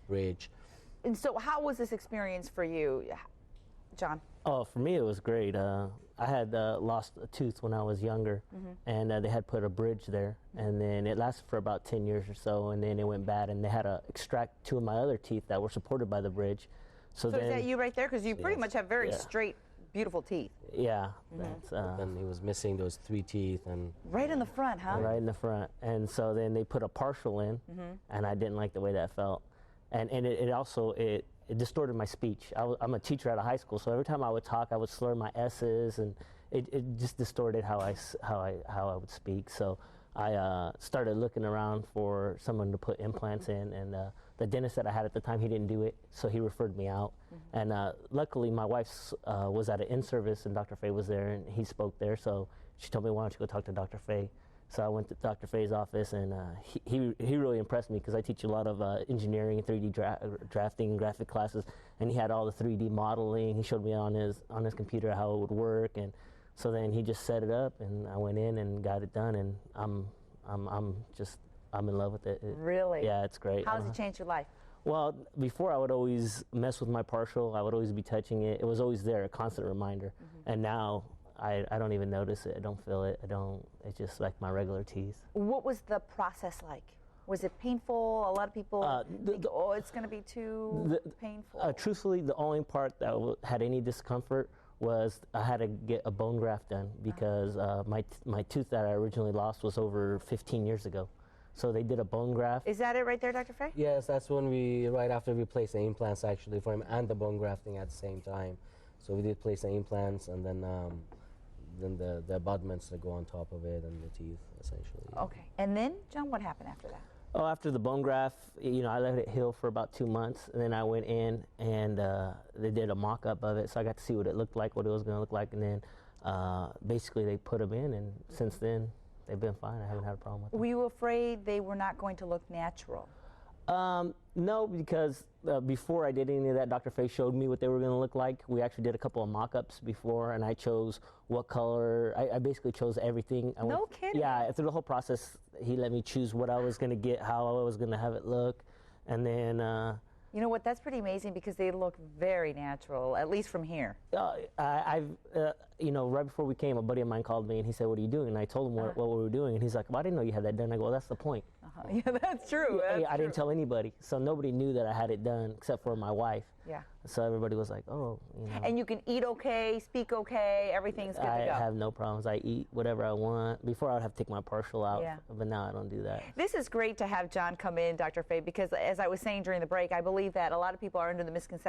bridge. And so how was this experience for you, John? Oh, for me it was great. I had lost a tooth when I was younger, and they had put a bridge there, and then it lasted for about 10 years or so, and then it went bad, and they had to extract 2 of my other teeth that were supported by the bridge. So then, is that you right there? Because you pretty much have very straight, beautiful teeth. Yeah. That's, then he was missing those 3 teeth. And right in the front, huh? Right in the front. And so then they put a partial in, and I didn't like the way that felt. And it also, it distorted my speech. I'm a teacher at a high school, so every time I would talk, I would slur my S's, and it just distorted how I would speak. So I started looking around for someone to put implants in, and the dentist that I had at the time, he didn't do it, so he referred me out. And luckily, my wife was at an in-service, and Dr. Fay was there, and he spoke there, so she told me, why don't you go talk to Dr. Fay? So I went to Dr. Fay's office, and he really impressed me because I teach a lot of engineering, 3D drafting, graphic classes, and he had all the 3D modeling. He showed me on his computer how it would work, and so then he just set it up, and I went in and got it done, and I'm in love with it. Really? Yeah, it's great. How has it changed your life? Well, before I would always mess with my partial. I would always be touching it. It was always there, a constant reminder. And now I don't even notice it. I don't feel it. It's just like my regular teeth. What was the process like? Was it painful? A lot of people think, oh, it's going to be too painful. Truthfully, the only part that had any discomfort was I had to get a bone graft done because my tooth that I originally lost was over 15 years ago. So they did a bone graft. Is that it right there, Dr. Fay? Yes, that's when right after we placed the implants actually for him and the bone grafting at the same time. So we did place the implants, and then the abutments that go on top of it, and the teeth, essentially. Okay. And then, John, what happened after that? Oh, after the bone graft, I let it heal for about 2 months, and then I went in and they did a mock-up of it, so I got to see what it looked like, what it was going to look like, and then basically they put them in, and since then they've been fine. I haven't had a problem with them. Were you afraid they were not going to look natural? No, because before I did any of that, Dr. Fay showed me what they were going to look like. We actually did a couple of mock-ups before, and I chose what color. I basically chose everything. No kidding? Yeah, through the whole process, he let me choose what I was going to get, how I was going to have it look, and then... you know what, that's pretty amazing because they look very natural, at least from here. Right before we came, a buddy of mine called me and he said, what are you doing? And I told him what we were doing, and he's like, well, I didn't know you had that done. I go, well, that's the point. Yeah, that's true. I didn't tell anybody, so nobody knew that I had it done except for my wife. Yeah. So everybody was like, oh, And you can eat okay, speak okay, everything's good to go. I have no problems. I eat whatever I want. Before I would have to take my partial out, but now I don't do that. This is great to have John come in, Dr. Fay, because as I was saying during the break, I believe that a lot of people are under the misconception